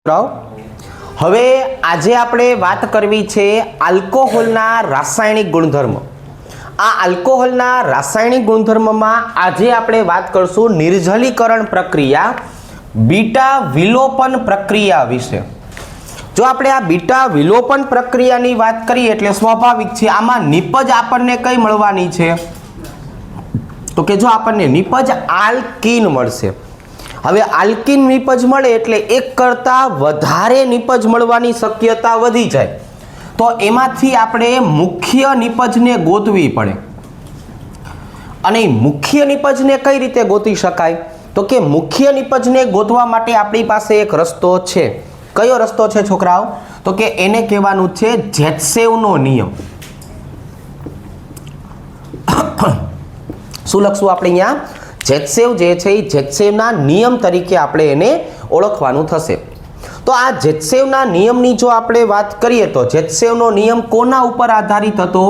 હવે આજે આપણે વાત કરવી છે આલ્કોહોલના રાસાયણિક ગુણધર્મો। આ આલ્કોહોલના રાસાયણિક ગુણધર્મમાં આજે આપણે વાત કરશું નિર્જલીકરણ પ્રક્રિયા, બીટા વિલોપન પ્રક્રિયા વિશે। જો આપણે આ બીટા વિલોપન પ્રક્રિયાની વાત કરીએ એટલે સ્વાભાવિક છે આમાં નિપજ આપણને કઈ મળવાની છે તો કે જો આપણને નિપજ આલ્કીન મળશે। હવે આલ્કીન નિપજ મળે એટલે એક કરતાં વધારે નિપજ મળવાની શક્યતા વધી જાય, તો એમાંથી આપણે મુખ્ય નિપજને ગોતવી પડે। અને મુખ્ય નિપજને કઈ રીતે ગોતી શકાય તો કે મુખ્ય નિપજને ગોતવા માટે આપણી પાસે એક રસ્તો છે। કયો રસ્તો છે છોકરાઓ? તો કે એને કહેવાનું છે જેત્સેવનો નિયમ। શું લખશું આપણે અહીંયા? જેત્સેવ જે છે એ જેત્સેવના નિયમ તરીકે આપણે એને ઓળખવાનું થશે। તો આ જેત્સેવના નિયમની જો આપણે વાત કરીએ તો જેત્સેવનો નિયમ કોના ઉપર આધારિત હતો?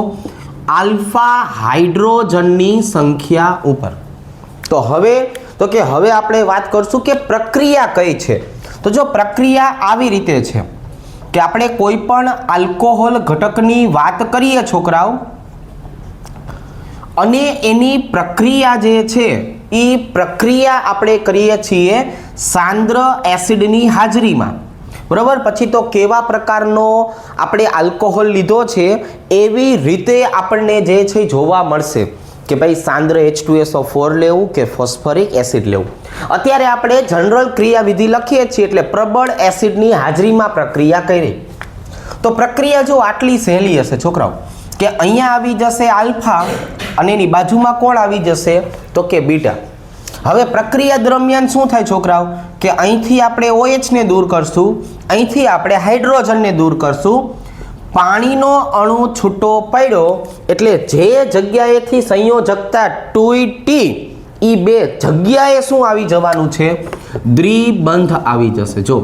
આલ્ફા હાઇડ્રોજનની સંખ્યા ઉપર। તો હવે આપણે વાત કરશું કે પ્રક્રિયા કઈ છે। તો જો પ્રક્રિયા આવી રીતે છે કે આપણે કોઈ પણ આલ્કોહોલ ઘટકની વાત કરીએ છોકરાઓ, અને એની પ્રક્રિયા જે છે એ પ્રક્રિયા આપણે કરીએ છીએ સાંદ્ર એસિડની હાજરીમાં, બરાબર। પછી તો કેવા પ્રકારનો આપણે આલ્કોહોલ લીધો છે એવી રીતે આપણને જે છે જોવા મળશે કે ભાઈ સાંદ્ર H2SO4 લેવું કે ફોસ્ફરિક એસિડ લેવું। અત્યારે આપણે જનરલ ક્રિયાવિધિ લખીએ છીએ એટલે પ્રબળ એસિડની હાજરીમાં પ્રક્રિયા કરી। તો પ્રક્રિયા જો આટલી સહેલી હશે છોકરાઓ કે અહીંયા આવી જશે આલ્ફા અને એની બાજુમાં કોણ આવી જશે તો કે બીટા। હવે પ્રક્રિયા દરમિયાન શું થાય છોકરાઓ કે અહીંથી આપણે OH ને દૂર કરશું, અહીંથી આપણે હાઇડ્રોજનને દૂર કરશું, પાણીનો અણુ છૂટો પડ્યો એટલે જે જગ્યાએથી સંયોજકતા 2T એ બે જગ્યાએ શું આવી જવાનું છે? દ્વિબંધ આવી જશે। જો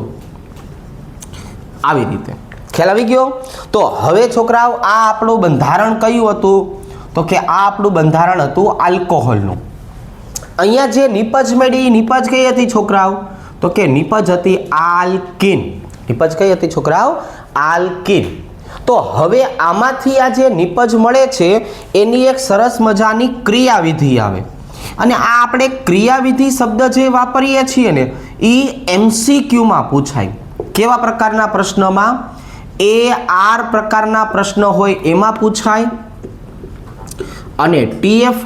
આવી રીતે ખ્યાલ આવી ગયો? તો હવે છોકરાઓ આ આપણું બંધારણ કયું હતું તો કે આ આપણું બંધારણ હતું આલ્કોહોલનું। અહીંયા જે નિપજ મળી, નિપજ કઈ હતી છોકરાઓ તો કે નિપજ હતી આલ્કીન। નિપજ કઈ હતી છોકરાઓ? આલ્કીન। તો હવે આમાંથી આ જે નિપજ મળે છે એની એક સરસ મજાની ક્રિયાવિધિ આવે, અને આ આપણે ક્રિયાવિધિ શબ્દ જે વાપરીએ છીએ ને એ MCQમાં પૂછાય। કેવા પ્રકારના પ્રશ્નમાં? AR પ્રકારના પ્રશ્ન હોય એમાં પૂછાય, અને TF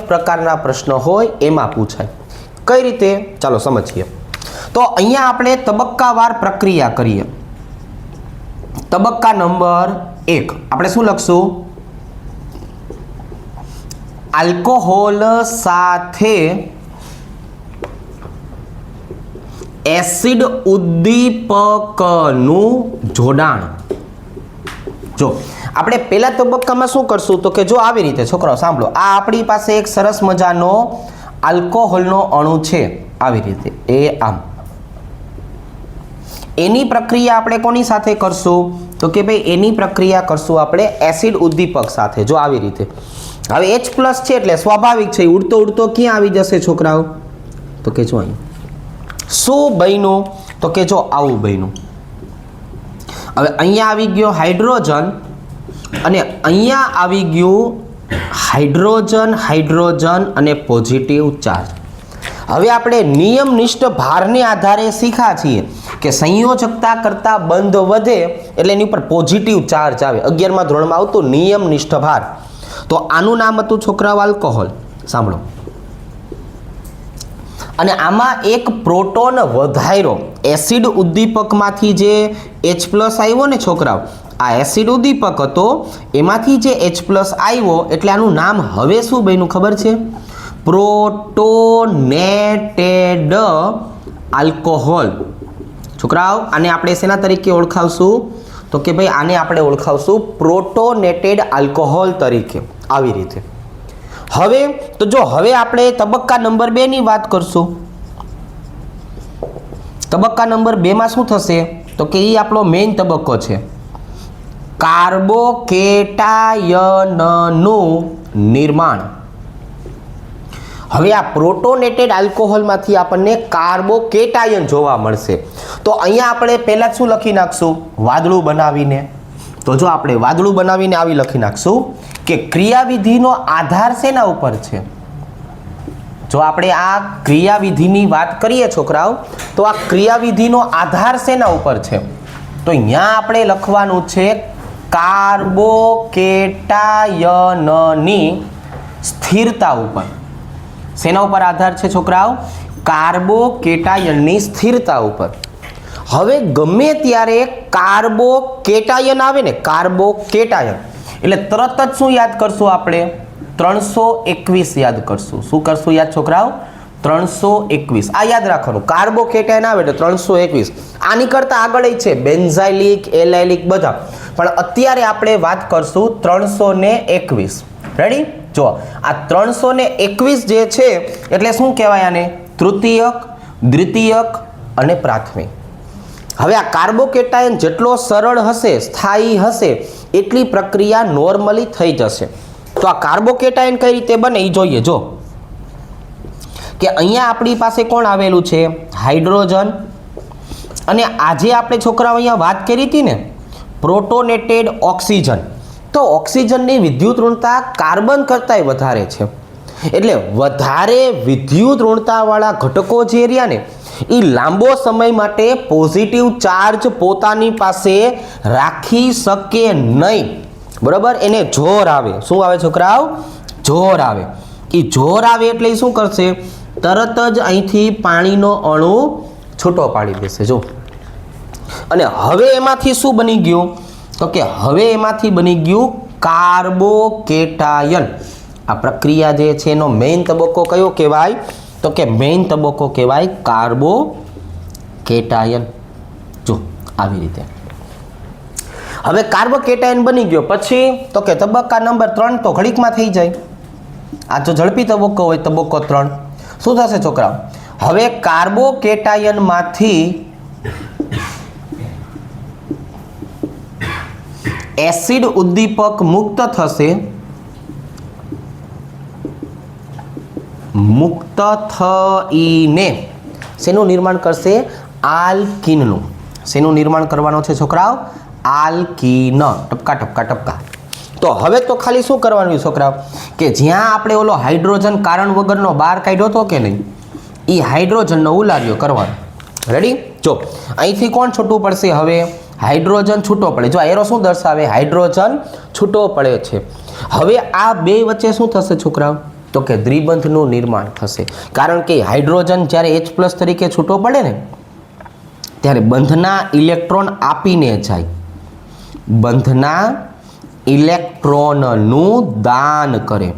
પ્રકારના પ્રશ્ન હોય એમાં પૂછાય। કઈ રીતે? ચાલો સમજીએ। તો અહીંયા આપણે તબક્કાવાર પ્રક્રિયા કરીએ। તબક્કા નંબર 1 આપણે શું લખશું? આલ્કોહોલ સાથે એસિડ ઉદ્દીપકનું જોડાણ। જો આપણે પહેલા તબક્કામાં શું કરશું તો કે જો આવી રીતે છોકરાઓ સાંભળો, આ આપણી પાસે એક સરસ મજાનો આલ્કોહોલનો અણુ છે આવી રીતે, એ આમ। એની પ્રક્રિયા આપણે કોની સાથે કરશું તો કે ભાઈ એની પ્રક્રિયા કરશું આપણે એસિડ ઉદ્દીપક સાથે। જો આવી રીતે હવે H+ છે એટલે સ્વાભાવિક છે ઉડતો ઉડતો ક્યાં આવી જશે છોકરાઓ તો કે જો અહીં શું બન્યું તો કે જો આવું બન્યું। હવે અહીંયા આવી ગયો હાઇડ્રોજન અને અહીંયા આવી ગયું હાઇડ્રોજન અને પોઝિટિવ ચાર્જ। હવે આપણે નિયમનિષ્ઠ ભારને આધારે શીખ્યા છીએ કે સંયોજકતા કરતા બંધ વધે એટલે એની ઉપર પોઝિટિવ ચાર્જ આવે। 11મા ધોરણમાં આવતું નિયમનિષ્ઠ ભાર। તો આનું નામ હતું છોકરાઓ આલ્કોહોલ। સાંભળો, અને આમાં એક પ્રોટોન વધાર્યો એસિડ ઉદ્દીપકમાંથી જે H+ આવ્યો ને છોકરાઓ, આ એસિડ ઉદ્દીપક હતો એમાંથી જે H+ આવ્યો એટલે આનું નામ હવે શું બન્યું ખબર છે? પ્રોટોનેટેડ આલ્કોહોલ। છોકરાઓ આને આપણે શેના તરીકે ઓળખાવશું તો કે ભાઈ આને આપણે ઓળખાવશું પ્રોટોનેટેડ આલ્કોહોલ તરીકે, આવી રીતે। હવે તો જો હવે આપણે તબક્કા નંબર 2 ની વાત કરશું। તબક્કા નંબર 2 માં શું થશે તો કે એ આપણો મેઇન તબક્કો છે, કાર્બોકેટાયનનું નિર્માણ। હવે આ પ્રોટોનેટેડ આલ્કોહોલમાંથી આપણને કાર્બોકેટાયન જોવા મળશે. તો અહીંયા આપણે પહેલા શું લખી નાખશું? વાદળું બનાવીને. તો જો આપણે વાદળું બનાવીને આવી લખી નાખશું કે ક્રિયાવિધિનો આધાર શેના ઉપર છે? જો આપણે આ ક્રિયાવિધિની વાત કરીએ છોકરાઓ, તો આ ક્રિયાવિધિનો આધાર શેના ઉપર છે? તો અહીંયા આપણે લખવાનું છે કાર્બોકેટાયનની સ્થિરતા ઉપર. શેના ઉપર આધાર છે છોકરાઓ? કાર્બોકેટાયનની સ્થિરતા ઉપર. હવે ગમે ત્યારે કાર્બોકેટાયન આવે ને, કાર્બોકેટાયન એટલે તરત જ શું યાદ કરશું આપણે? 321 યાદ કરશું. શું કરશું યાદ છોકરાઓ? 321. આ યાદ રાખવાનું. કાર્બોકેટાયન આવે એટલે 321. આની કરતા આગળ છે બેન્ઝાઇલિક, એલાઇલિક બધા, પણ અત્યારે આપણે વાત કરશું 321. રેડી? જો આ 321 જે છે એટલે શું કહેવાય આને? તૃતીયક, દ્વિતીયક અને પ્રાથમિક. હવે આ કાર્બોકેટાયન જેટલો સરળ હશે, સ્થાયી હશે, એટલી પ્રક્રિયા નોર્મલી થઈ જશે. તો આ કાર્બોકેટાયન કઈ રીતે બને એ જોઈએ. જો કે અહીંયા આપણી પાસે કોણ આવેલું છે? હાઇડ્રોજન. અને આજે આપણે છોકરાઓ અહીંયા વાત કરી હતી ને પ્રોટોનેટેડ ઓક્સિજન, તો ઓક્સિજનની વિદ્યુત ઋણતા કાર્બન કરતાંય વધારે છે. એટલે વધારે વિદ્યુત ઋણતાવાળા ઘટકો જે રહ્યા ને એ લાંબો સમય માટે પોઝિટિવ ચાર્જ પોતાની પાસે રાખી શકે નહીં. બરાબર? એને જોર આવે. શું આવે છોકરાઓ? જોર આવે. એ જોર આવે એટલે એ શું કરશે? તરત જ અહીંથી પાણીનો અણુ છૂટો પાડી દેશે. જો અને હવે એમાંથી શું બની ગયું? તો કે હવે એમાંથી બની ગયું કાર્બોકેટાયન. આ પ્રક્રિયા જે છે એનો મેઇન તબક્કો કયો કહેવાય? તો કે મેઇન તબક્કો કહેવાય કાર્બોકેટાયન. જો આવી રીતે હવે કાર્બોકેટાયન બની ગયો પછી તો કે તબક્કા નંબર 3 તો ઘડીકમાં થઈ જાય. આ જો ઝડપી તબક્કો હોય તબક્કો 3, શું થશે છોકરાઓ? હવે કાર્બોકેટાયનમાંથી એસિડ ઉદ્દીપક મુક્ત થશે. મુક્ત થઈને શેનું નિર્માણ કરશે? આલ્કીનનું. શેનું નિર્માણ કરવાનો છે છોકરાઓ? આલ્કીન. ટપકા ટપકા ટપકા. તો હવે તો ખાલી શું કરવાનું છોકરાઓ? કે જ્યાં આપણે ઓલો હાઇડ્રોજન કારણ વગરનો બહાર કાઢ્યો હતો કે નહીં, એ હાઇડ્રોજનનો ઉલાર્યો કરવાનો. રેડી? જો અહીંથી કોણ છૂટું પડશે? હવે હાઇડ્રોજન છૂટો પડે. જો એરો શું દર્શાવે? હાઇડ્રોજન છૂટો પડે છે. હવે આ બે વચ્ચે શું થશે છોકરાઓ? તો કે દ્વિબંધનું નિર્માણ થશે. કારણ કે હાઇડ્રોજન જ્યારે H+ તરીકે છૂટો પડે ને ત્યારે બંધના ઇલેક્ટ્રોન આપીને જાય. બંધના ઇલેક્ટ્રોનનું દાન કરે.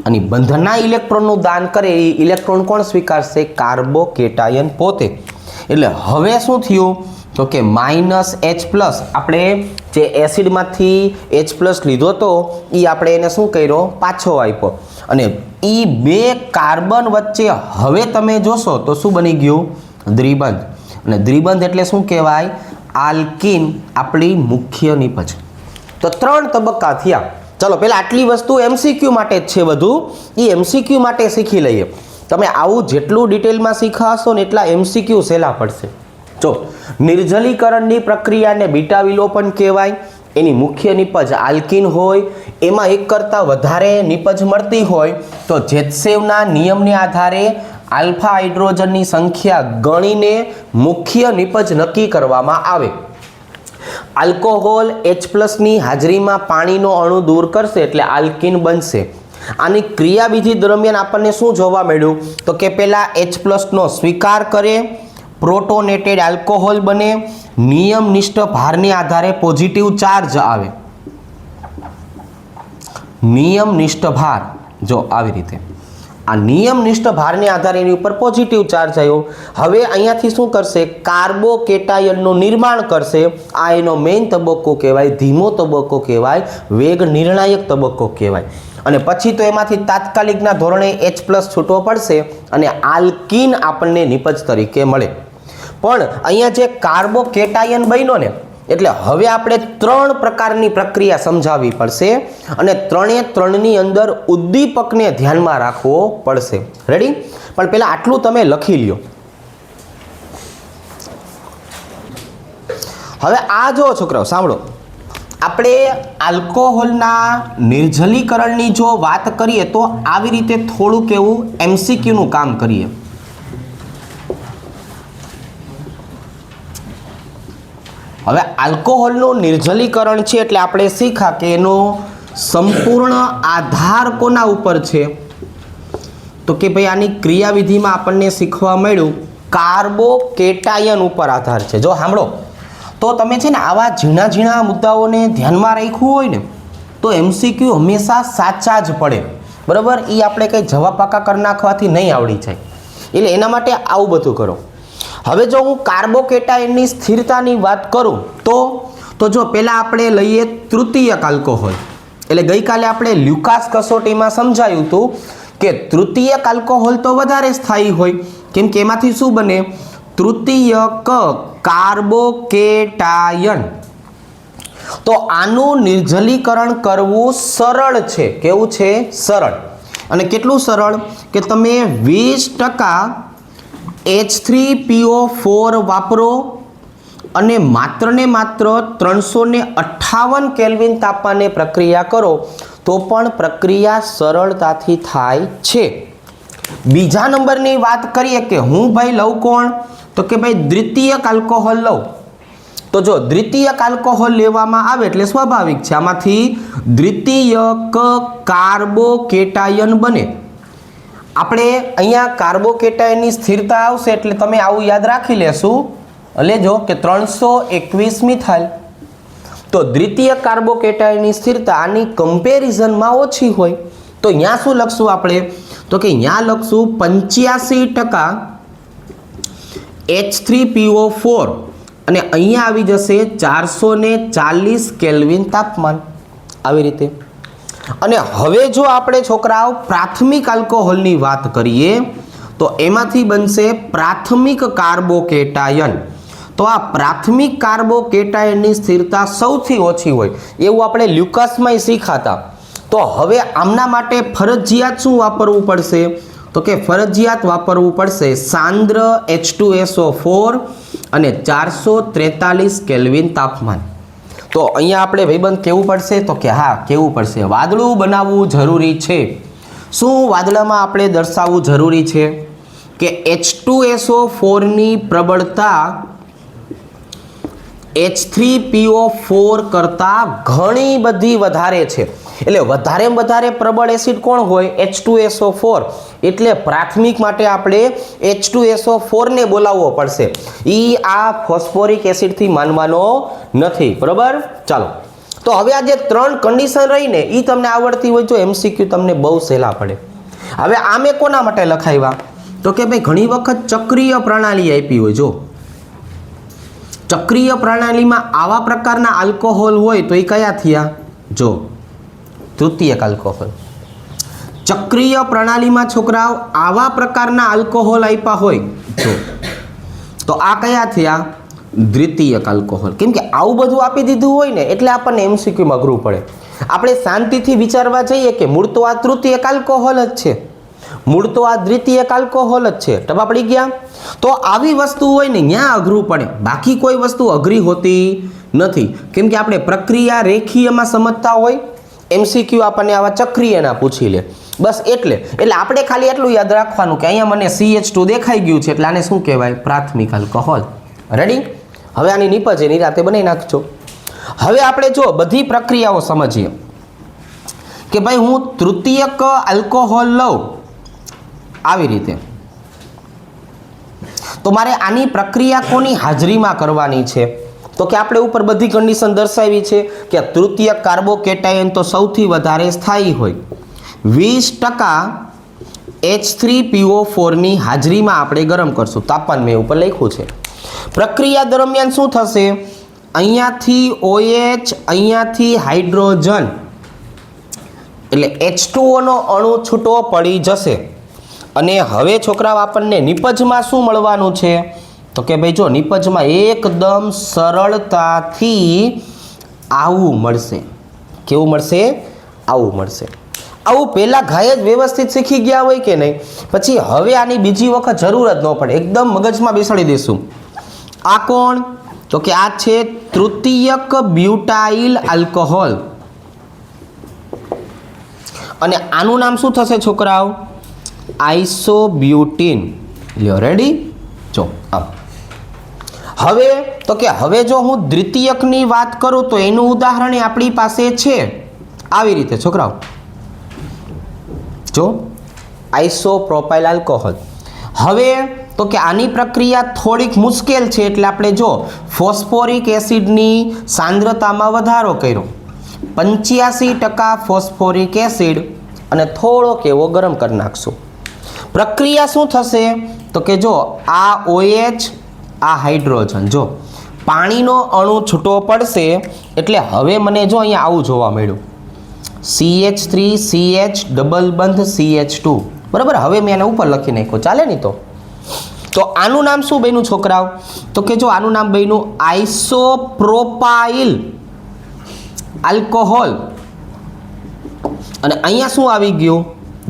અને બંધના ઇલેક્ટ્રોનનું દાન કરે એ ઇલેક્ટ્રોન કોણ સ્વીકારશે? કાર્બોકેટાયન પોતે. એટલે હવે શું થયું? તો કે -H+. આપણે જે એસિડમાંથી H+ લીધો તો એ આપણે એને શું કર્યો? પાછો આપ્યો. અને એ બે કાર્બન વચ્ચે હવે તમે જોશો તો શું બની ગયું? દ્વિબંધ. અને દ્વિબંધ એટલે શું કહેવાય? આલ્કીન, આપણી મુખ્ય નિપજ. તો 3 તબક્કા થયા. ચલો પહેલા આટલી વસ્તુ MCQ માટે જ છે. બધું એ MCQ માટે શીખી લઈએ. તમે આવું જેટલું ડિટેલમાં શીખાશો ને એટલા MCQ સહેલા પડશે. જો નિર્જલીકરણની પ્રક્રિયાને બીટા વિલોપન કહેવાય. એની મુખ્ય નિપજ આલ્કીન હોય, એમાં એક કરતાં વધારે નિપજ મળતી હોય તો જેત્સેવના નિયમને આધારે આલ્ફા હાઇડ્રોજનની સંખ્યા ગણીને મુખ્ય નિપજ નક્કી કરવામાં આવે. આલ્કોહોલ H+ની હાજરીમાં પાણીનો અણુ દૂર કરશે એટલે આલ્કીન બનશે. આની ક્રિયાવિધિ દરમિયાન આપણને શું જોવા મળ્યું? તો કે પહેલા H+નો સ્વીકાર કરે, પ્રોટોનેટેડ આલ્કોહોલ બને, નિયમનિષ્ઠ ભારને આધારે પોઝિટિવ ચાર્જ આવે. નિયમનિષ્ઠ ભાર. જો આવી રીતે આ નિયમનિષ્ઠ ભારને આધારે એની ઉપર પોઝિટિવ ચાર્જ આવ્યો. હવે અહીંયાથી શું કરશે? કાર્બોકેટાયનનું નિર્માણ કરશે. આ એનો મેઇન તબક્કો કહેવાય, ધીમો તબક્કો કહેવાય, વેગ નિર્ણાયક તબક્કો કહેવાય. અને પછી તો એમાંથી તાત્કાલિકના ધોરણે H+ છૂટો પડશે અને આલ્કીન આપણને નિપજ તરીકે મળે. પણ અહીંયા જે કાર્બોકેટાયન બન્યો ને એટલે હવે આપણે 3 પ્રકારની પ્રક્રિયા સમજાવવી પડશે અને 3ની અંદર ઉદ્દીપકને ધ્યાનમાં રાખવો પડશે. રેડી? પણ પહેલા આટલું તમે લખી લ્યો. હવે આ જો છોકરાઓ સાંભળો, આપણે આલ્કોહોલના નિર્જલીકરણની જો વાત કરીએ તો આવી રીતે થોડુંક એવું એમસીક્યુનું કામ કરીએ. હવે આલ્કોહોલનું નિર્જલીકરણ છે એટલે આપણે શીખ્યા કે એનો સંપૂર્ણ આધાર કોના ઉપર છે? તો કે ભાઈ આની ક્રિયાવિધિમાં આપણને શીખવા મળ્યું કાર્બોકેટાયન ઉપર આધાર છે. જો સાંભળો, તો તમે છે ને આવા ઝીણા ઝીણા મુદ્દાઓને ધ્યાનમાં રાખ્યું હોય ને તો એમસીક્યુ હંમેશા સાચા જ પડે. બરાબર? એ આપણે કંઈ જવાબ પાકા કરી નાખવાથી નહીં આવડી જાય. એટલે એના માટે આવું બધું કરો. હવે જો હું કાર્બોકેટાયનની સ્થિરતાની વાત કરું તો જો પહેલાં આપણે લઈએ તૃતીયક આલ્કોહોલ. એટલે ગઈકાલે આપણે લ્યુકાસ કસોટીમાં સમજાયું હતું કે તૃતીયક આલ્કોહોલ તો વધારે સ્થાયી હોય, કેમ કે એમાંથી શું બને? તૃતીયક કાર્બોકેટાયન. તો આનું નિર્જલીકરણ કરવું સરળ છે. કેવું છે? સરળ. અને કેટલું સરળ કે તમે 20% H3PO4 વાપરો અને માત્ર ને માત્ર 358 કેલ્વિન તાપમાને પ્રક્રિયા કરો તો પણ પ્રક્રિયા સરળતાથી થાય છે. બીજા નંબરની વાત કરીએ કે હું ભાઈ લઉં કોણ? તો કે ભાઈ દ્વિતીયક આલ્કોહોલ લઉં. તો જો દ્વિતીયક આલ્કોહોલ લેવામાં આવે એટલે સ્વાભાવિક છે આમાંથી દ્વિતીયક કાર્બોકેટાયન બને. આપણે અહીંયા કાર્બોકેટાયનની સ્થિરતા આવશે એટલે તમે આવું યાદ રાખી લેશું. લેજો કે 321 મિથાઇલ. તો દ્વિતીય કાર્બોકેટાયનની સ્થિરતા આની કમ્પેરિઝનમાં ઓછી હોય. તો અહીંયા શું લખશું આપણે? તો કે અહીંયા લખશું 85% H3PO4 અને અહીંયા આવી જશે 440 કેલ્વિન તાપમાન. આવી રીતે. અને હવે જો આપણે છોકરાઓ પ્રાથમિક આલ્કોહોલની વાત કરીએ તો એમાંથી બનશે પ્રાથમિક કાર્બોકેટાયન. તો આ પ્રાથમિક કાર્બોકેટાયનની સ્થિરતા સૌથી ઓછી હોય એવું આપણે લ્યુકાસમાં શીખાતા. તો હવે આમના માટે ફરજિયાત શું વાપરવું પડશે? તો કે ફરજિયાત વાપરવું પડશે સાંદ્ર H2SO4 અને 443 કેલ્વિન તાપમાન. તો અહીંયા આપણે ભાઈબંધ કેવું પડશે? તો કે હા કેવું પડશે, વાદળું બનાવવું જરૂરી છે. શું વાદળામાં આપણે દર્શાવવું જરૂરી છે? કે H2SO4ની પ્રબળતા H3PO4 કરતાં ઘણી બધી વધારે છે. એટલે વધારે પ્રબળ એસિડ કોણ હોય? H2SO4. એટલે પ્રાથમિક માટે આપણે H2SO4 ને બોલાવવો પડશે. આ ફોસ્ફોરિક એસિડથી માનવાનો નથી. બરાબર? ચાલો, તો હવે આ જે 3 કન્ડિશન રહીને એ તમને આવડતી હોય તો MCQ તમને બહુ સહેલા પડે. હવે આમે કોના માટે લખાવ્યા? તો કે ભાઈ ઘણી વખત ચક્રીય પ્રણાલી આપી હોય. જો ચક્રીય પ્રણાલીમાં આવા પ્રકારના આલ્કોહોલ હોય તો એ કયા થયા? જો તૃતીયક આલ્કોહોલ. ચક્રીય પ્રણાલીમાં છોકરાઓ આવા પ્રકારના આલ્કોહોલ આપ્યા હોય તો આ કયા થયા? દ્વિતીયક આલ્કોહોલ. કેમ કે આવું બધું આપી દીધું હોય ને એટલે આપણને MCQમાં અઘરું પડે. આપણે શાંતિથી વિચારવા જઈએ કે મૂળ તો આ તૃતીયક આલ્કોહોલ જ છે, મૂળ તો આ દ્વિતીયક આલ્કોહોલ જ છે. ટપા પડી ગયા? તો આવી વસ્તુ હોય ને ત્યાં અઘરું પડે, બાકી કોઈ વસ્તુ અઘરી હોતી નથી. કેમ કે આપણે પ્રક્રિયા રેખીયમાં સમજતા હોય, MCQ આપણને આવા ચક્રીયના પૂછી લે. બસ એટલે આપણે ખાલી એટલું યાદ રાખવાનું કે અહીંયા મને CH2 દેખાઈ ગયું છે એટલે આને શું કહેવાય? પ્રાથમિક આલ્કોહોલ. રેડી? હવે આની નીપજ એની રાતે બનાવી નાખજો. હવે આપણે જો બધી પ્રક્રિયાઓ સમજીએ કે ભાઈ હું તૃતીયક આલ્કોહોલ લઉં આવી રીતે, તો મારે આની પ્રક્રિયા કોની હાજરીમાં કરવાની છે? તો કે આપણે ઉપર બધી કન્ડિશન દર્શાવી છે કે તૃતીયક કાર્બોકેટાયન તો સૌથી વધારે સ્થાયી હોય. 20% H3PO4ની હાજરીમાં આપણે ગરમ કરશું. તાપમાન મેં ઉપર લખ્યું છે. પ્રક્રિયા દરમિયાન શું થશે? અહીંયાથી OH, અહીંયાથી હાઇડ્રોજન એટલે H2O અણુ છૂટો પડી જશે. અને હવે છોકરાઓ આપણને નિપજમાં શું મળવાનું છે? તો કે ભાઈ જો નિપજમાં એકદમ સરળતાથી આવું મળશે. કેવું મળશે? આવું મળશે. આવું પહેલાં ઘાય જ વ્યવસ્થિત શીખી ગયા હોય કે નહીં, પછી હવે આની બીજી વખત જરૂર જ ન પડે, એકદમ મગજમાં બેસાડી દઈશું. આ કોણ? તો કે આ છે તૃતીયક બ્યુટાઇલ આલ્કોહોલ. અને આનું નામ શું થશે છોકરાઓ? આઇસોબ્યુટીન. લ્યો રેડી? જો હવે તો કે હવે જો હું દ્વિતીયકની વાત કરું તો એનું ઉદાહરણ આપણી પાસે છે આવી રીતે છોકરાઓ. જો આઇસોપ્રોપાઇલ આલ્કોહોલ. હવે તો કે આની પ્રક્રિયા થોડીક મુશ્કેલ છે, એટલે આપણે જો ફોસ્ફોરિક એસિડની સાંદ્રતામાં વધારો કર્યો, 85% ફોસ્ફોરિક એસિડ, અને થોડોક એવો ગરમ કરી નાખશું. પ્રક્રિયા શું થશે? તો કે જો આ OH, આ હાઇડ્રોજન, જો પાણીનો અણુ છૂટો પડશે, એટલે હવે મને જો અહીંયા આવું જોવા મળ્યું, CH3CH ડબલ બંધ CH2. બરાબર? હવે મેં એને ઉપર લખી નાખ્યું, ચાલે નહીં? તો આનું નામ શું બન્યું છોકરાઓ? તો કે જો આનું નામ બન્યું આઇસોપ્રોપાઇલ આલ્કોહોલ. અને અહીંયા શું આવી ગયું?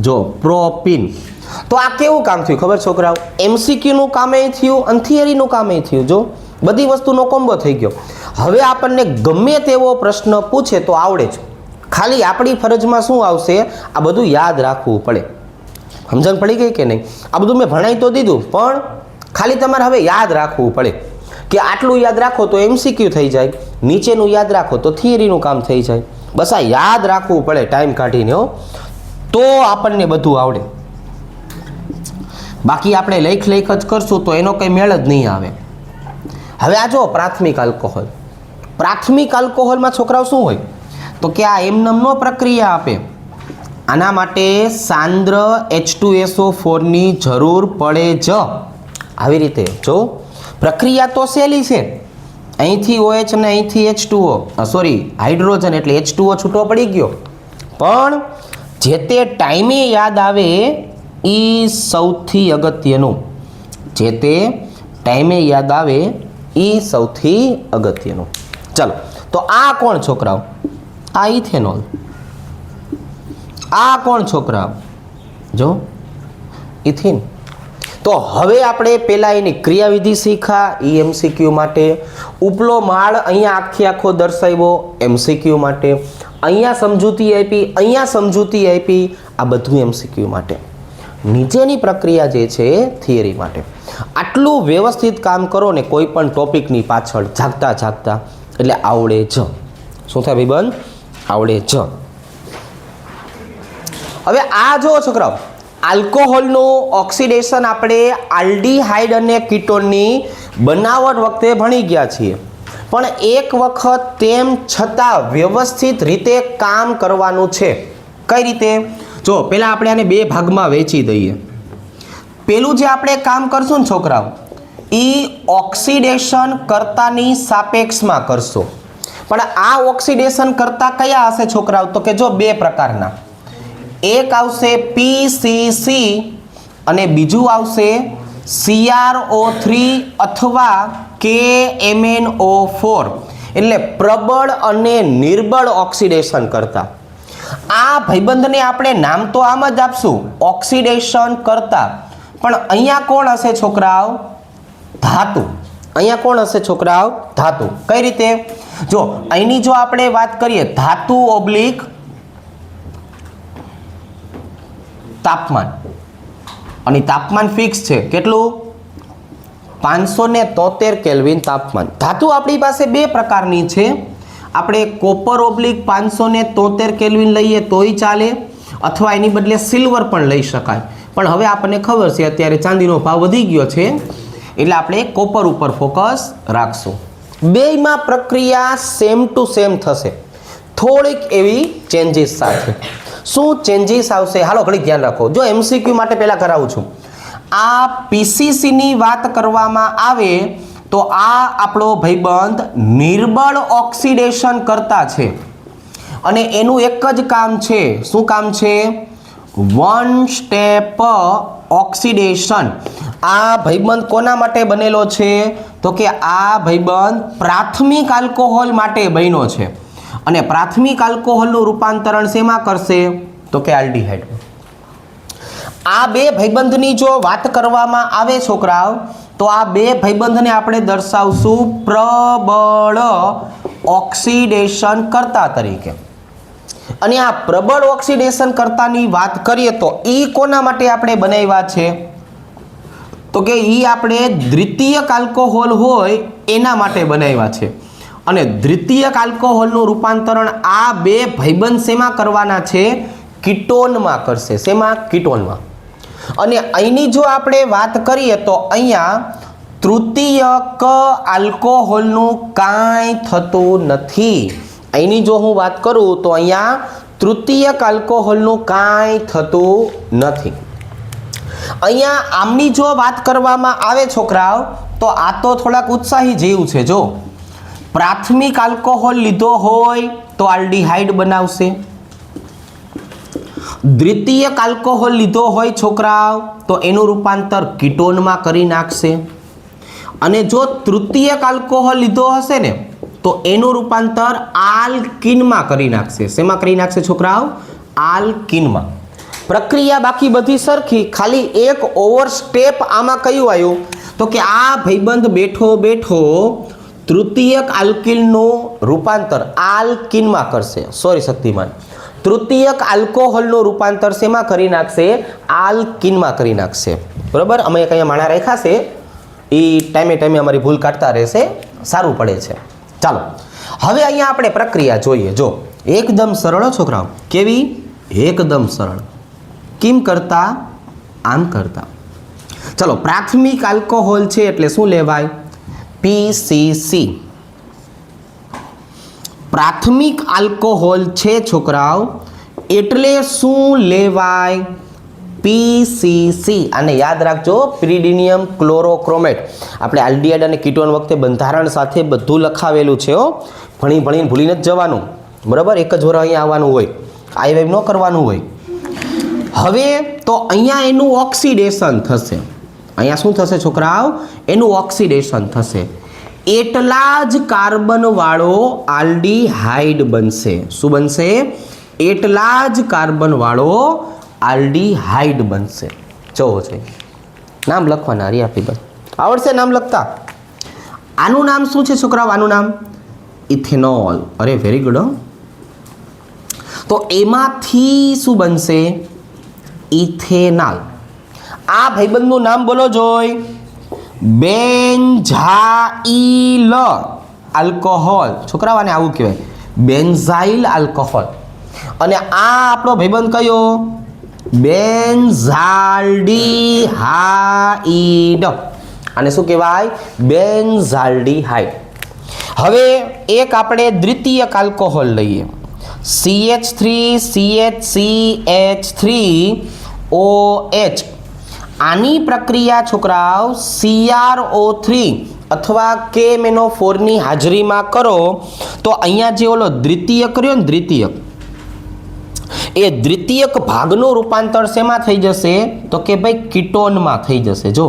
જો પ્રોપીન. તો આ કેવું કામ થયું ખબર છોકરાઓ? MCQ નું કામ એ થયું અને થિયરીનું કામ એ થયું. જો બધી વસ્તુનો કોમ્બો થઈ ગયો. હવે આપણને ગમે તેવો પ્રશ્ન પૂછે તો આવડે છે. ખાલી આપણી ફરજમાં શું આવશે? આ બધું યાદ રાખવું પડે. સમજણ પડી ગઈ કે નહીં? આ બધું મેં ભણાઈ તો દીધું, પણ ખાલી તમારે હવે યાદ રાખવું પડે કે આટલું યાદ રાખો તો MCQ થઈ જાય, નીચેનું યાદ રાખો તો થિયરીનું કામ થઈ જાય. બસ આ યાદ રાખવું પડે ટાઈમ કાઢીને, હો, તો આપણને બધું આવડે. બાકી આપણે લેખ જ કરશું તો એનો કંઈ મેળ જ નહીં આવે. હવે આ જો પ્રાથમિક આલ્કોહોલ. પ્રાથમિક આલ્કોહોલમાં છોકરાઓ શું હોય? તો કે આ એમનેમનો પ્રક્રિયા આપે. આના માટે સાંદ્ર H2SO4 ની જરૂર પડે જ. આવી રીતે જો પ્રક્રિયા તો સહેલી છે. અહીંથી OH અને અહીંથી H2O, સોરી હાઇડ્રોજન, એટલે H2O છૂટો પડી ગયો. પણ જે તે ટાઈમે યાદ આવે એ સૌથી અગત્યનું. જે તે ટાઈમે યાદ આવે એ સૌથી અગત્યનું. ચાલો, તો આ કોણ છોકરાઓ? આ ઇથેનોલ. આ કોણ છોકરાઓ? જો ઇથિન. તો હવે આપણે પહેલાં એની ક્રિયાવિધિ શીખા MCQ માટે. ઉપલો માળ અહીંયા આખો દર્શાવ્યો MCQ માટે. અહીંયા સમજૂતી આપી, અહીંયા સમજૂતી આપી, આ બધું MCQ માટે. નીચેની પ્રક્રિયા જે છે થિયરી માટે. આટલું વ્યવસ્થિત કામ કરો ને કોઈ પણ ટોપિકની પાછળ જાગતા એટલે આવડે જ. શું થાય ભાઈબંધ? આવડે જ. હવે આ જો છોકરાઓ, આલ્કોહોલનું ઓક્સિડેશન આપણે આલ્ડીહાઇડ અને કીટોનની બનાવટ વખતે ભણી ગયા છીએ, પણ એક વખત તેમ છતાં વ્યવસ્થિત રીતે કામ કરવાનું છે. કઈ રીતે? જો પહેલાં આપણે આને બે ભાગમાં વહેંચી દઈએ. પેલું જે આપણે કામ કરશું ને છોકરાઓ, એ ઓક્સિડેશન કર્તાની સાપેક્ષમાં કરશો. પણ આ ઓક્સિડેશન કરતા કયા હશે છોકરાઓ? તો કે જો બે પ્રકારના. એક આવશે PCC અને બીજું આવશે CrO3 અથવા KMnO4. એટલે પ્રબળ અને નિર્બળ ઓક્સિડેશન કરતા. આ ભાઈબંધને આપણે નામ તો આમ જ આપશું, ઓક્સિડેશન કરતા. પણ અહીંયા કોણ હશે છોકરાઓ? ધાતુ. અહીંયા કોણ હશે છોકરાઓ? ધાતુ. કઈ રીતે? જો અહીંની જો આપણે વાત કરીએ ધાતુ ઓબ્લિક તાપમાન, અને તાપમાન ફિક્સ છે. કેટલું? 573 કેલ્વિન તાપમાન. ધાતુ આપણી પાસે બે પ્રકારની છે. આપણે કોપર ઓબ્લિક 573 કેલ્વિન લઈએ તોય ચાલે, અથવા એની બદલે સિલ્વર પણ લઈ શકાય. પણ હવે આપણને ખબર છે અત્યારે ચાંદીનો ભાવ વધી ગયો છે, એટલે આપણે કોપર ઉપર ફોકસ રાખશું. બેયમાં પ્રક્રિયા સેમ ટુ સેમ થશે, થોડીક એવી ચેન્જીસ સાથે. શું ચેન્જીસ આવશે? હાલો ઘડીક ધ્યાન રાખો. જો MCQ માટે પહેલાં કરાવું છું. આ PCC ની વાત કરવામાં આવે તો આ આપણો ભાઈબંધ નિર્બળ ઓક્સિડેશન કરતા છે, અને એનું એક જ કામ છે. શું કામ છે? One step oxidation. આ ભાઈબંધ કોના માટે બનેલો છે? તો કે આ ભાઈબંધ પ્રાથમિક આલ્કોહોલ માટે બન્યો છે. અને પ્રાથમિક આલ્કોહોલનું રૂપાંતરણ શેમાં કરશે? તો કે આલ્ડીહાઇડમાં. આ બે ભાઈબંધની જો વાત કરવામાં આવે છોકરાઓ, તો આ બે ભાઈબંધને આપણે દર્શાવશું પ્રબળ ઓક્સિડેશન કર્તા તરીકે. અને આ પ્રબળ ઓક્સિડેશન કર્તાની વાત કરીએ તો ઈ કોના માટે આપણે બનાવ્યા છે? તો કે ઈ આપણે દ્વિતીયક આલ્કોહોલ હોય એના માટે બનાવ્યા છે. અને દ્વિતીયક આલ્કોહોલનું રૂપાંતરણ આ બે ભાઈબંધ શેમાં કરવાના છે? કીટોનમાં કરશે. શેમાં? કીટોનમાં. અને અહીંની જો આપણે વાત કરીએ તો અહીંયા તૃતીયક આલ્કોહોલનું કાંઈ થતું નથી. અહીંની જો હું વાત કરું તો અહીંયા તૃતીયક આલ્કોહોલનું કાંઈ થતું નથી. અહીંયા આમની જો વાત કરવામાં આવે છોકરાઓ, તો આ તો થોડાક ઉત્સાહી જેવું છે. જો પ્રાથમિક આલ્કોહોલ લીધો હોય તો આલ્ડીહાઇડ બનાવશે. દ્વિતીયક આલ્કોહોલ લીધો હોય છોકરાઓ તો એનું રૂપાંતર કીટોનમાં કરી નાખશે. અને જો તૃતીયક આલ્કોહોલ લીધો હશે ને તો એનું રૂપાંતર આલ્કીનમાં કરી નાખશે. શેમાં કરી નાખશે છોકરાઓ? આલ્કીનમાં. પ્રક્રિયા બાકી બધી સરખી, ખાલી એક ઓવર સ્ટેપ આમાં કયું આવ્યું? તો કે આ ભાઈબંધ બેઠો બેઠો તૃતીયક આલ્કીનનું રૂપાંતર આલ્કીનમાં કરશે. સોરી શક્તિમાન, તૃતીયક આલ્કોહોલનું રૂપાંતર શેમાં કરી નાખશે? આલ્કીનમાં કરી નાખશે. બરાબર? અમે અહીંયા માણા રાખ્યા છે, એ ટાઈમે ટાઈમે અમારી ભૂલ કાઢતા રહેશે, સારું પડે છે. ચાલો હવે અહીંયા આપણે પ્રક્રિયા જોઈએ. જો એકદમ સરળ છોકરાઓ. કેવી? એકદમ સરળ. કેમ કરતા? આમ કરતા. ચલો, પ્રાથમિક આલ્કોહોલ છે એટલે શું લેવાય? PCC. પ્રાથમિક આલ્કોહોલ છે છોકરાઓ એટલે શું લેવાય? PCC. આને યાદ રાખજો, પ્રિડિનિયમ ક્લોરોક્રોમેટ. આપણે આલ્ડીહાઇડ અને કીટોન વખતે બંધારણ સાથે બધું લખાવેલું છે હો. ભણીને ભૂલીને જ જવાનું. બરાબર? એક જ વાર અહીંયા આવવાનું હોય, આઈ ન કરવાનું હોય. હવે તો અહીંયા એનું ઓક્સિડેશન થશે. અહીંયા શું થશે છોકરાઓ? એનું ઓક્સિડેશન થશે. એટલા જ કાર્બન વાળો આલ્ડીહાઇડ બનશે. શું બનશે? એટલા જ કાર્બન વાળો આલ્ડીહાઇડ બનશે. જોવો છે, નામ લખવાના. રિયાપીબલ આવડશે નામ લખતા? આનું નામ શું છે છોકરાઓ? આનું નામ ઇથેનોલ. અરે વેરી ગુડ. તો એમાંથી શું બનશે? ઇથેનોલ. આ ભાઈબંધનું નામ બોલો જોઈ. Benzyl alcohol. છોકરાઓ આને આવું કહેવાય, બેન્ઝાઇલ આલ્કોહોલ. અને આ આપણો ભાઈબંધ કયો? બેન્ઝાલ્ડીહાઇડ. આને શું કહેવાય? બેન્ઝાલ્ડીહાઇડ. હવે એક આપણે દ્વિતીયક આલ્કોહોલ લઈએ. CH3CHCH3OH. આની પ્રક્રિયા છોકરાઓ CrO3 અથવા KMnO4 ની હાજરીમાં કરો તો અહીંયા જે ઓલો દ્વિતીયક રહ્યો ને, દ્વિતીયક, એ દ્વિતીયક ભાગનું રૂપાંતર શેમાં થઈ જશે? તો કે ભાઈ કીટોનમાં થઈ જશે. જો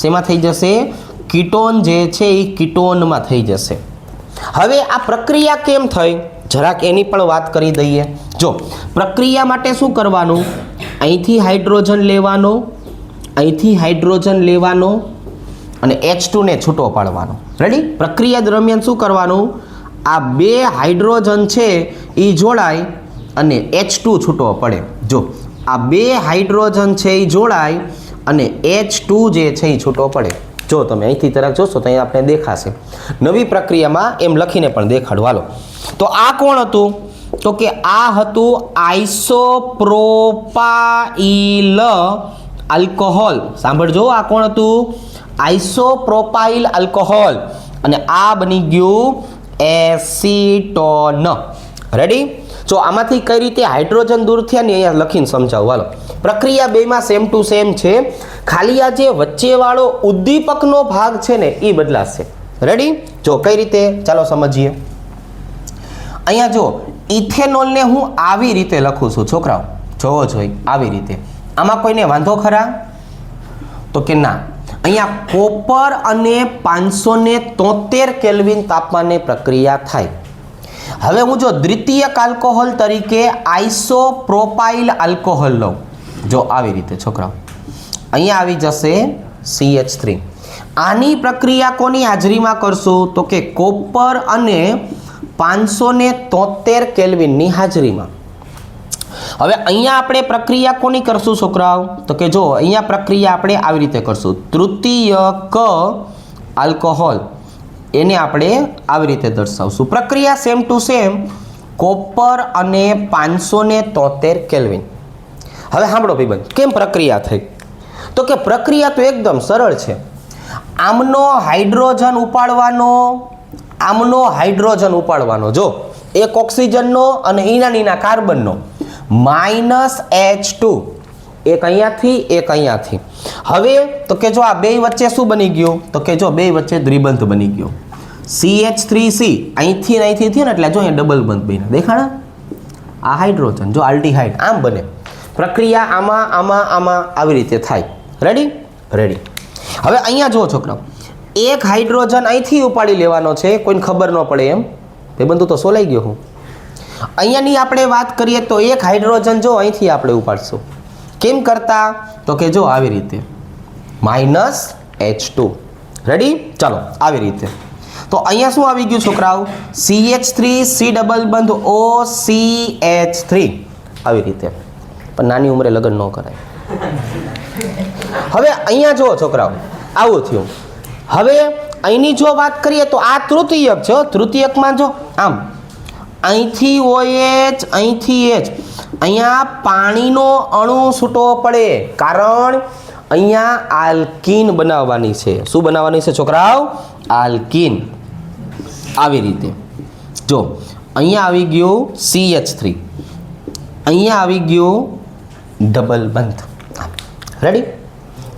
શેમાં થઈ જશે? કીટોન જે છે એ કીટોનમાં થઈ જશે. હવે આ પ્રક્રિયા કેમ થઈ જરાક એની પણ વાત કરી દઈએ. જો પ્રક્રિયા માટે શું કરવાનું? અહીંથી હાઇડ્રોજન લેવાનો, અહીંથી હાઇડ્રોજન લેવાનો અને H2 ને છૂટો પાડવાનો. રેડી? પ્રક્રિયા દરમિયાન શું કરવાનું? આ બે હાઇડ્રોજન છે એ જોડાય અને H2 છૂટો પડે. જો આ બે હાઇડ્રોજન છે એ જોડાય અને H2 જે છે એ છૂટો પડે. જો તમે અહીંથી તરફ જોશો તો અહીં આપણે દેખાશે. નવી પ્રક્રિયામાં એમ લખીને પણ દેખાડવાલો. તો આ કોણ હતું? તો કે આ હતું આઇસોપ્રોપાઇલ આલ્કોહોલ. સાંભળજો, આ કોણ હતું? આઇસોપ્રોપાઇલ આલ્કોહોલ. અને આ બની ગયું એસીટોન. રેડી? જો આમાંથી કઈ રીતે હાઇડ્રોજન દૂર થયા ને અહીંયા લખીને સમજાવું. હાલો, પ્રક્રિયા બેમાં સેમ ટુ સેમ છે, ખાલી આ જે વચ્ચેવાળો ઉદ્દીપકનો ભાગ છે ને એ બદલાશે. રેડી? જો કઈ રીતે, ચાલો સમજીએ. અહીંયા જો ઇથેનોલને હું આવી રીતે લખું છું છોકરાઓ, જોવો જોઈએ આવી રીતે. આમાં કોઈને વાંધો ખરા? તો કે ના. અહીંયા કોપર અને 573 કેલ્વિન તાપમાને પ્રક્રિયા થાય. હવે હું જો દ્વિતીયક આલ્કોહોલ તરીકે આઇસોપ્રોપાઇલ આલ્કોહોલ લઉં, જો આવી રીતે છોકરાઓ, અહીંયા આવી જશે CH3. આની પ્રક્રિયા કોની હાજરીમાં કરશું? તો કે કોપર અને 573 કેલ્વિનની હાજરીમાં. હવે અહીંયા આપણે પ્રક્રિયા કોની કરશું છોકરાઓ? તો કે જો અહીંયા પ્રક્રિયા આપણે આવી રીતે કરશું. તૃતીયક આલ્કોહોલ એને આપણે આવી રીતે દર્શાવશું. પ્રક્રિયા સેમ ટુ સેમ, કોપર અને 573 કેલ્વિન. હવે સાંભળો ભાઈબંધ, કેમ પ્રક્રિયા થઈ? તો કે પ્રક્રિયા તો એકદમ સરળ છે. આમનો હાઇડ્રોજન ઉપાડવાનો, જો એક ઓક્સિજનનો અને એના કાર્બનનો, -H2, એક અહીંયાથી એક અહીંયાથી. હવે તો કે જો આ બે વચ્ચે શું બની ગયું? તો કે જો બે વચ્ચે દ્વિબંધ બની ગયો. CH3C અહીંથી અહીંથી થયો ને, એટલે જો અહીંયા ડબલ બંધ બન્યા, દેખાણા? આ હાઇડ્રોજન, જો આલ્ડીહાઇડ આમ બને. પ્રક્રિયા આમાં આવી રીતે થાય. રેડી. હવે અહીંયા જુઓ છોકરાઓ, એક હાઇડ્રોજન અહીંથી ઉપાડી લેવાનો છે, કોઈને ખબર ન પડે એમ. ભાઈબંધુ તો સોલાઈ ગયો હું. અહીંયાની આપણે વાત કરીએ તો એક હાઇડ્રોજન જો અહીંથી આપણે ઉપાડશું. કેમ કરતા? તો કે જો આવી રીતે, -H2. રેડી? ચાલો આવી રીતે. તો અહીંયા શું આવી ગયું છોકરાઓ? CH3C ડબલ બંધ OCH3 આવી રીતે. પણ નાની ઉંમરે લગ્ન ન કરાય. હવે અહીંયા જુઓ છોકરાઓ, આવું થયું. હવે અહીંની જો વાત કરીએ તો આ તૃતીયક છે. તૃતીયકમાં જો આમ અહીંથી OH, અહીંથી H, અહીંયા પાણીનો અણુ છૂટવો પડે, કારણ અહીંયા આલ્કીન બનાવવાની છે. શું બનાવવાની છે છોકરાઓ? આલ્કીન. આવી રીતે જો અહીંયા આવી ગયું CH3, અહીંયા આવી ગયું ડબલ બંધ. રેડી?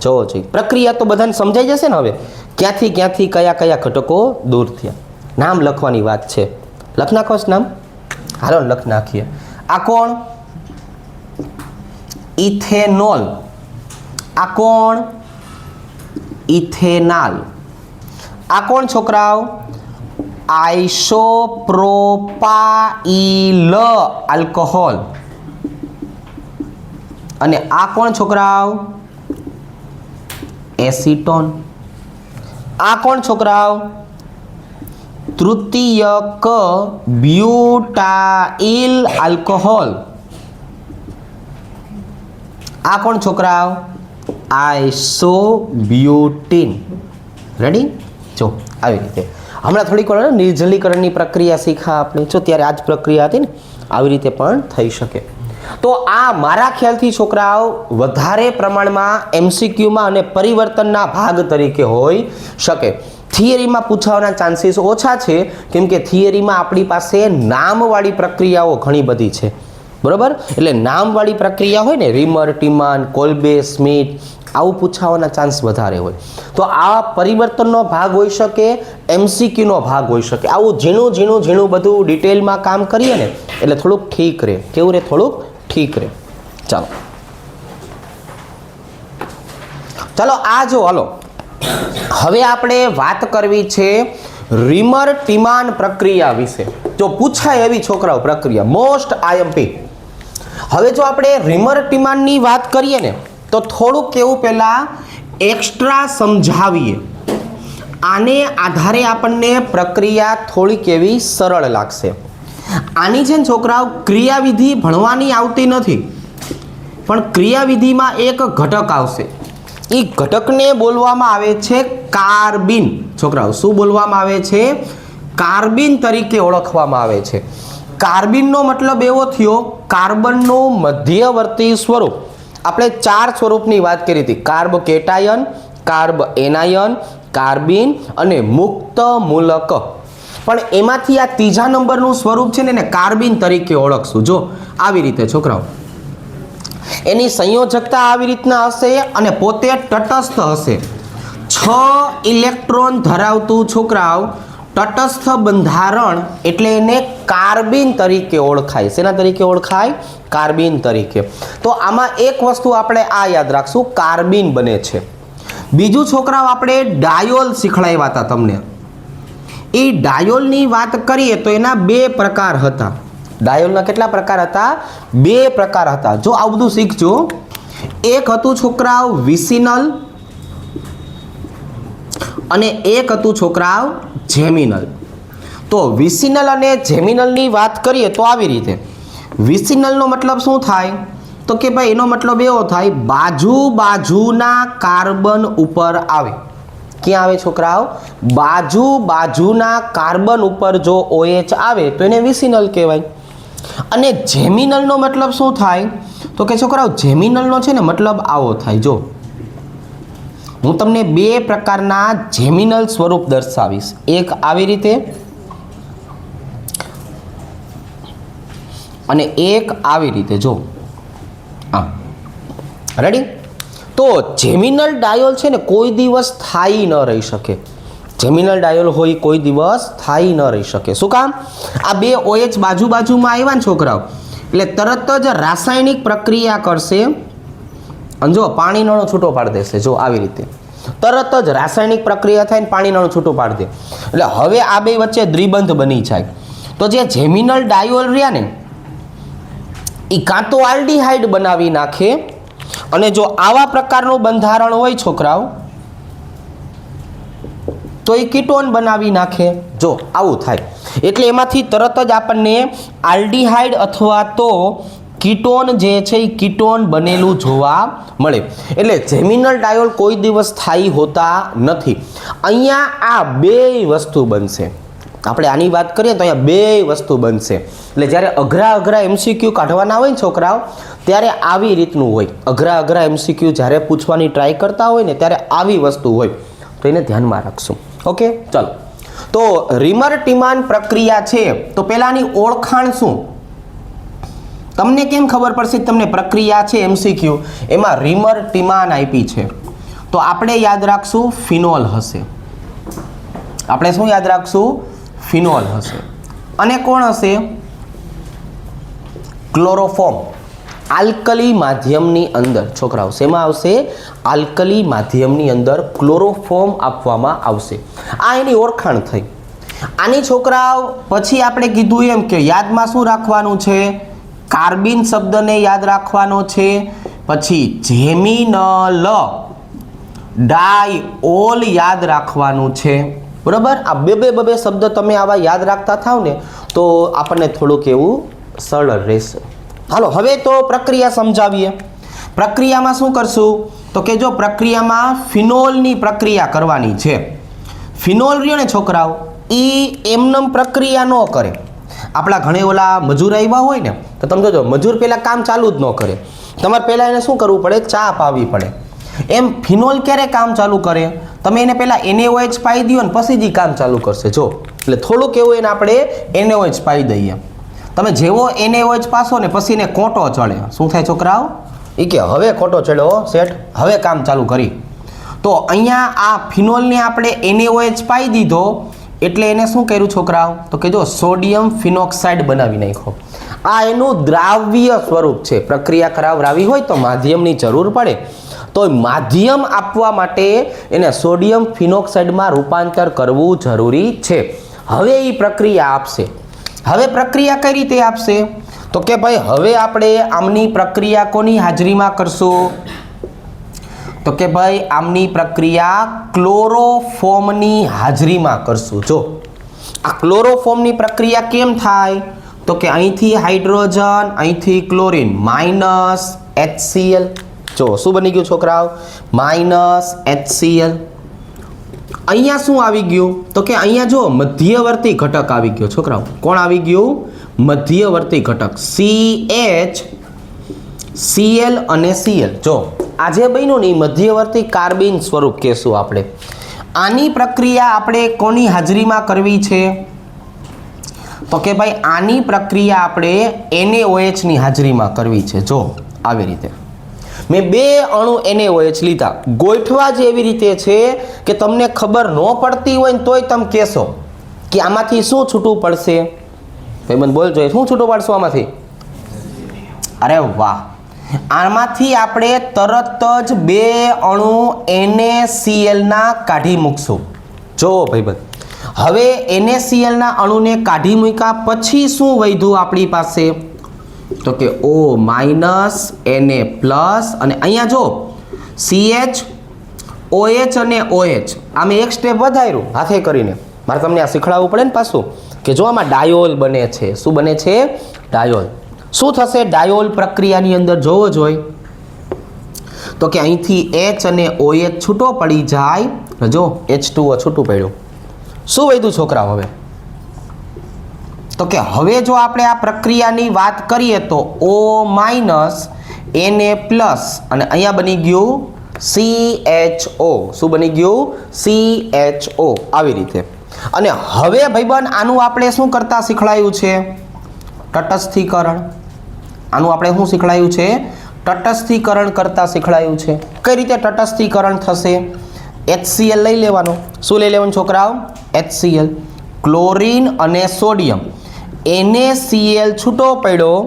જોવો જોઈએ. પ્રક્રિયા તો બધાને સમજાઈ જશે ને. હવે ક્યાંથી કયા ઘટકો દૂર થયા. નામ લખવાની વાત છે. લખ નાખો નામ. હાલો લખ નાખીએ. આ કોણ? ઇથેનોલ. આ કોણ? ઇથેનાલ. આ કોણ છોકરાઓ? આઇસોપ્રોપાઇલ આલ્કોહોલ. અને આ કોણ છોકરાઓ? એસીટોન. આ કોણ છોકરાઓ? તૃતીયક બ્યુટાઇલ આલ્કોહોલ. આ કોણ છોકરાઓ? આઇસોબ્યુટીન. રેડી? જો આવી રીતે. હમણાં થોડીક વાર નિર્જલીકરણની પ્રક્રિયા શીખા આપણે, જો ત્યારે આ જ પ્રક્રિયા હતી ને, આવી રીતે પણ થઈ શકે. તો આ મારા ખ્યાલથી છોકરાઓ વધારે પ્રમાણમાં MCQમાં અને પરિવર્તનના ભાગ તરીકે હોઈ શકે. થિયરીમાં પૂછવાના ચાન્સીસ ઓછા છે, કેમ કે થિયરીમાં આપણી પાસે નામવાળી પ્રક્રિયાઓ ઘણી બધી છે. બરોબર? એટલે નામવાળી પ્રક્રિયા હોય ને, રીમર, ટીમાન, કોલ્બે, સ્મિથ, આવું પૂછાવાના ચાન્સ વધારે હોય. તો આ પરિવર્તનનો ભાગ હોઈ શકે, MCQનો ભાગ હોઈ શકે. આવું ઝીણું બધું ડિટેલમાં કામ કરીએ ને, એટલે થોડુંક ઠીક રહે. કેવું રહે? થોડુંક ઠીક રહે. ચાલો આ જો હાલો, હવે આપણે વાત કરવી છે રીમર ટીમાન પ્રક્રિયા વિશે. જો પૂછાય એવી છોકરાઓ પ્રક્રિયા, મોસ્ટ IMP. હવે જો આપણે રીમર ટીમાનની વાત કરીએ ને, તો થોડુંક એવું પહેલા એક્સ્ટ્રા સમજાવીએ. આને આધારે આપણને પ્રક્રિયા થોડીક એવી સરળ લાગશે. આની છે છોકરાઓ ક્રિયાવિધિ ભણવાની આવતી નથી, પણ ક્રિયાવિધિમાં એક ઘટક આવશે. એ ઘટકને બોલવામાં આવે છે કાર્બિન. છોકરાઓ શું બોલવામાં આવે છે? કાર્બિન તરીકે ઓળખવામાં આવે છે. કાર્બિનનો મતલબ એવો થયો, કાર્બનનું મધ્યવર્તી સ્વરૂપ. આપણે 4 સ્વરૂપની વાત કરી હતી: કાર્બ કેટાયન, કાર્બ એનાયન, કાર્બિન અને મુક્ત મૂલક. પણ એમાંથી આ ત્રીજા નંબરનું સ્વરૂપ છે ને, એને કાર્બિન તરીકે ઓળખશું. જો આવી રીતે છોકરાઓ, એની સંયોજકતા આવી રીતના હશે અને પોતે તટસ્થ હશે. 6 ઇલેક્ટ્રોન ધરાવતું છોકરાઓ તટસ્થ બંધારણ, એટલે એને કાર્બિન તરીકે ઓળખાય. શેના તરીકે ઓળખાય? કાર્બિન તરીકે. તો આમાં એક વસ્તુ આપણે આ યાદ રાખશું, કાર્બિન બને છે. બીજું છોકરાઓ આપણે ડાયોલ શીખવાડ્યા હતા તમને. એ ડાયોલની વાત કરીએ તો એના બે પ્રકાર હતા. ડાયોલના કેટલા પ્રકાર હતા? બે પ્રકાર હતા. જો આ બધું શીખજો. એક હતું છોકરાઓ વિસિનલ અને એક હતું છોકરાઓ જેમિનલ. તો વિસિનલ અને જેમિનલની વાત કરીએ તો આવી રીતે. વિસિનલનો મતલબ શું થાય? તો કે ભાઈ એનો મતલબ એવો થાય બાજુના કાર્બન ઉપર આવે. ક્યાં આવે છોકરાઓ? બાજુના કાર્બન ઉપર જો OH આવે તો એને વિસિનલ કહેવાય. અને જેમિનલનો મતલબ શું થાય? તો કે છોકરાઓ જેમિનલનો છે ને મતલબ આવો થાય. જો હું તમને બે પ્રકારના જેમિનલ સ્વરૂપ દર્શાવીશ. એક આવી રીતે અને એક આવી રીતે. જો હા, રેડી? તો જેમિનલ ડાયોલ છે ને કોઈ દિવસ સ્થાયી ન રહી શકે. જેમિનલ ડાયોલ હોય કોઈ દિવસ સ્થાયી ન રહી શકે. શું કામ? આ બે OH બાજુમાં આવ્યા ને છોકરાઓ, એટલે તરત જ રાસાયણિક પ્રક્રિયા કરશે અને જો પાણીનો અણુ છૂટો પાડી દેશે. જો આવી રીતે તરત જ રાસાયણિક પ્રક્રિયા થાય ને પાણીનો અણુ છૂટો પાડી દે. એટલે હવે આ બે વચ્ચે દ્વિબંધ બની જાય. તો જે જેમિનલ ડાયોલ રહ્યા ને એ કાં તો આલ્ડીહાઇડ બનાવી નાખે, અને જો આવા પ્રકારનું બંધારણ હોય છોકરાઓ તો એ કીટોન બનાવી નાખે. જો આવું થાય એટલે એમાંથી તરત જ આપણને આલ્ડીહાઇડ અથવા તો કીટોન જે છે એ કીટોન બનેલું જોવા મળે. એટલે જેમિનલ ડાયોલ કોઈ દિવસ સ્થાયી હોતા નથી. અહીંયા આ બે વસ્તુ બનશે. આપણે આની વાત કરીએ તો અહીંયા બે વસ્તુ બનશે. એટલે જ્યારે અઘરા MCQ કાઢવાના હોય ને છોકરાઓ ત્યારે આવી રીતનું હોય. અઘરા MCQ જ્યારે પૂછવાની ટ્રાય કરતા હોય ને ત્યારે આવી વસ્તુ હોય. તો એને ધ્યાનમાં રાખશું. ઓકે, ચાલો. તો રીમર ટીમાન પ્રક્રિયા છે તો પહેલાની ઓળખાણ શું? તમને કેમ ખબર પડશે? તમને પ્રક્રિયા છે MCQ એમાં રીમર ટીમાન આપી છે તો આપણે યાદ રાખશું ફિનોલ હશે. આપણે શું યાદ રાખશું? ફિનોલ હશે. અને કોણ હશે? ક્લોરોફોર્મ. આલ્કલી માધ્યમની અંદર છોકરાઓ શેમાં આવશે? આલ્કલી માધ્યમની અંદર ક્લોરોફોર્મ આપવામાં આવશે. આ એની ઓળખાણ થઈ. આની છોકરાઓ પછી આપણે કીધું એમ કે યાદમાં શું રાખવાનું છે? કાર્બિન શબ્દને યાદ રાખવાનો છે. પછી જેમિનલ ડાયોલ યાદ રાખવાનું છે. બરાબર? આ બે શબ્દ તમે આવા યાદ રાખતા થાવ ને તો આપણને થોડુંક એવું સરળ રહેશે. હાલો હવે તો પ્રક્રિયા સમજાવીએ. પ્રક્રિયામાં શું કરશું? તો કે જો પ્રક્રિયામાં ફિનોલની પ્રક્રિયા કરવાની છે. ફિનોલ રહ્યો ને છોકરાઓ એ એમનેમ પ્રક્રિયા ન કરે. આપણા ઘણે ઓલા મજૂર આવ્યા હોય ને તો તમે જોજો મજૂર પહેલાં કામ ચાલુ જ ન કરે. તમારે પહેલાં એને શું કરવું પડે? ચા પાવી પડે. એમ ફિનોલ ક્યારે કામ ચાલુ કરે? તમે એને પહેલાં NaOH પાઈ દો ને પછી જ કામ ચાલુ કરશે. જો એટલે થોડુંક એવું એને આપણે NaOH પાઈ દઈએ. તમે જેવો NaOH પાસો ને પછી એને કોટો ચડે. શું થાય છોકરાઓ? એ કે હવે કોટો ચડ્યો સેટ, હવે કામ ચાલુ કરી. તો અહીંયા આ ફિનોલને આપણે NaOH પાઈ દીધો એટલે એને શું કર્યું છોકરાઓ? તો કે જો સોડિયમ ફિનોક્સાઇડ બનાવી નાખ્યો. આ એનું દ્રાવ્ય સ્વરૂપ છે. પ્રક્રિયા કરાવરાવી હોય તો માધ્યમની જરૂર પડે તો માધ્યમ આપવા માટે એને સોડિયમ ફિનોક્સાઇડમાં રૂપાંતર કરવું જરૂરી છે. હવે એ પ્રક્રિયા આપશે. હવે પ્રક્રિયા કઈ રીતે આપશે? તો કે ભાઈ હવે આપણે આમની પ્રક્રિયા કોની હાજરીમાં કરશું? તો કે ભાઈ આમની પ્રક્રિયા ક્લોરોફોર્મની હાજરીમાં કરશું. જો આ ક્લોરોફોર્મની પ્રક્રિયા કેમ થાય? તો કે અહીંથી હાઇડ્રોજન, અહીંથી ક્લોરીન, માઇનસ HCl. જો શું બની ગયું છોકરાઓ? Minus HCl. અહીંયા શું આવી ગયું? તો કે અહીંયા જો મધ્યવર્તી ઘટક આવી ગયો છોકરાઓ. કોણ આવી ગયું? મધ્યવર્તી ઘટક CH, Cl અને Cl. જો આજે બન્યું ને મધ્યવર્તી કાર્બિન સ્વરૂપ કહેશું આપણે. આની પ્રક્રિયા આપણે કોની હાજરીમાં કરવી છે? તો કે ભાઈ આની પ્રક્રિયા આપણે NaOH ની હાજરીમાં કરવી છે. જો આવી રીતે મેં બે અણુ NaOH લીધા. ગોઠવા જ એવી રીતે છે કે તમને ખબર ન પડતી હોય ને તોય તમે કહેશો કે આમાંથી શું છૂટું પડશે? ભાઈ મને બોલજો શું છૂટું પાડશો આમાંથી? અરે વાહ! આમાંથી આપણે તરત જ 2 અણુ NaCl ના કાઢી મૂકશું. જો ભાઈબંધ, હવે NaCl ના અણુને કાઢી મૂક્યા પછી શું વધ્યું આપણી પાસે? તો કે O માઇનસ Na પ્લસ, અને અહીંયા જો CH OH અને OH આમે એક સ્ટેપ વધાર્યું હાથે કરીને. મારે તમને આ શીખડાવવું પડે ને પાછું કે જો આમાં ડાયોલ બને છે. શું બને છે? ડાયોલ. શું થશે ડાયોલ પ્રક્રિયાની અંદર જોવો જોઈએ તો કે અહીંથી H અને OH છૂટો પડી જાય. જો H2O છૂટું પડ્યું. શું વધ્યું છોકરા? હવે તો કે હવે જો આપણે આ પ્રક્રિયાની વાત કરીએ તો O માઇનસ Na પ્લસ, અને અહીંયા બની ગયું CHO. શું બની ગયું? CHO. આવી રીતે. અને હવે ભાઈબંધ આનું આપણે શું કરતા શીખવાયું છે? તટસ્થીકરણ. આનું આપણે શું શીખવાયું છે? તટસ્થીકરણ કરતા શીખવાયું છે. કઈ રીતે તટસ્થીકરણ થશે? HCl લઈ લેવાનો. શું લઈ લેવાનું છોકરાઓ? HCl. ક્લોરીન અને સોડિયમ, NaCl છૂટો પડ્યો,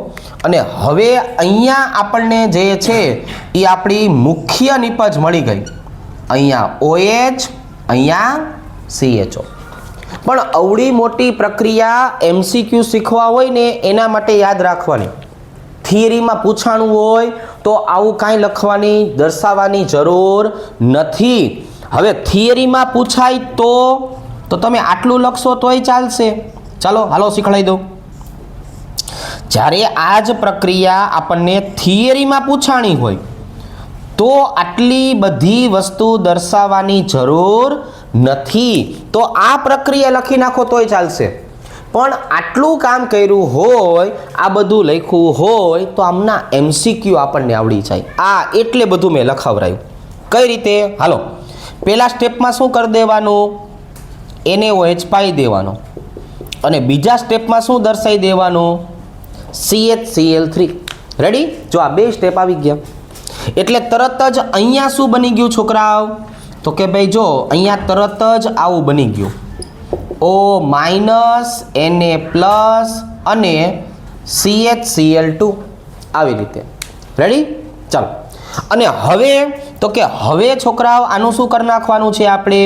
અને હવે અહીંયા આપણને જે છે એ આપણી મુખ્ય નિપજ મળી ગઈ. અહીંયા OH, અહીંયા CHO. પણ અવળી મોટી પ્રક્રિયા MCQ શીખવા હોય ને એના માટે યાદ રાખવાની. થિયરીમાં પૂછાણું હોય તો આવું કાંઈ લખવાની દર્શાવવાની જરૂર નથી. હવે થિયરીમાં પૂછાય તો તમે આટલું લખશો તોય ચાલશે. ચાલો હાલો શીખવાડી દો. જ્યારે આ જ પ્રક્રિયા આપણને થિયરીમાં પૂછાણી હોય તો આટલી બધી વસ્તુ દર્શાવવાની જરૂર નથી. તો આ પ્રક્રિયા લખી નાખો તોય ચાલશે. પણ આટલું કામ કર્યું હોય, આ બધું લખ્યું હોય તો આમના MCQ આપણને આવડી જાય. આ એટલે બધું મેં લખાવરાયું. કઈ રીતે? હાલો, પહેલા સ્ટેપમાં શું કરી દેવાનું? NaOH પાઈ દેવાનો, અને બીજા સ્ટેપમાં શું દર્શાવી દેવાનું? CHCl3. રેડી? જો આ 2 સ્ટેપ આવી ગયા એટલે તરત જ અહીંયા શું બની ગયું છોકરાઓ? તો કે ભાઈ જો અહીંયા તરત જ આવું બની ગયું. O માઇનસ Na પ્લસ અને CHCl2. આવી રીતે. રેડી? ચાલો. અને હવે તો કે હવે છોકરાઓ આનું શું કરી નાખવાનું છે આપણે?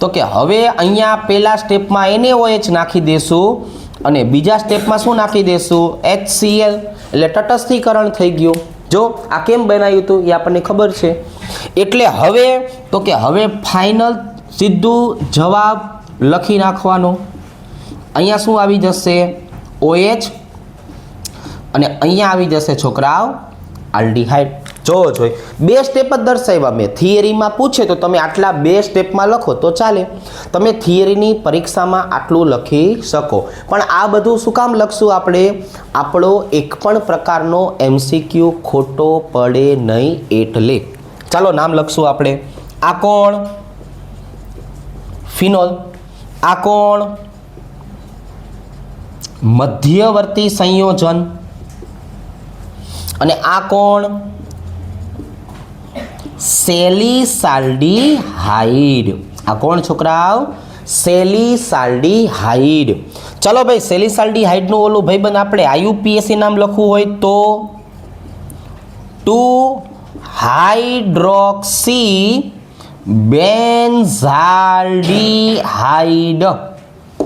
તો કે હવે અહીંયા પહેલા સ્ટેપમાં NaOH નાખી દેશું, અને બીજા સ્ટેપમાં શું નાખી દેશું? HCl. એટલે તટસ્થીકરણ થઈ ગયું. જો આ કેમ બનાવ્યું હતું એ આપણને ખબર છે. એટલે હવે તો કે હવે ફાઇનલ સીધું જવાબ લખી નાખવાનો. અહીંયા શું આવી જશે? OH, અને અહીંયા આવી જશે છોકરાઓ આલ્ડીહાઇડ. જો જોઈ 2 સ્ટેપ જ દર્શાવ્યા મેં. થિયરીમાં પૂછે તો તમે આટલા 2 સ્ટેપમાં લખો તો ચાલે. તમે થિયરીની પરીક્ષામાં આટલું લખી શકો. પણ આ બધું શું કામ લખશું આપણે? આપણો એક પણ પ્રકારનો MCQ ખોટો પડે નહીં એટલે. ચાલો નામ લખશું આપણે. આ કોણ? ફિનોલ. આ કોણ? મધ્યવર્તી સંયોજન. અને આ કોણ? સેલિસાલ્ડીહાઇડ. આ કોણ છોકરાઓ? સેલિસાલ્ડીહાઇડ. ચલો ભાઈ, સેલિસાલ્ડીહાઇડનું ઓલું ભાઈબંધ આપણે IUPAC નામ લખવું હોય તો 2-હાઇડ્રોક્સી બેન્ઝાલ્ડીહાઇડ.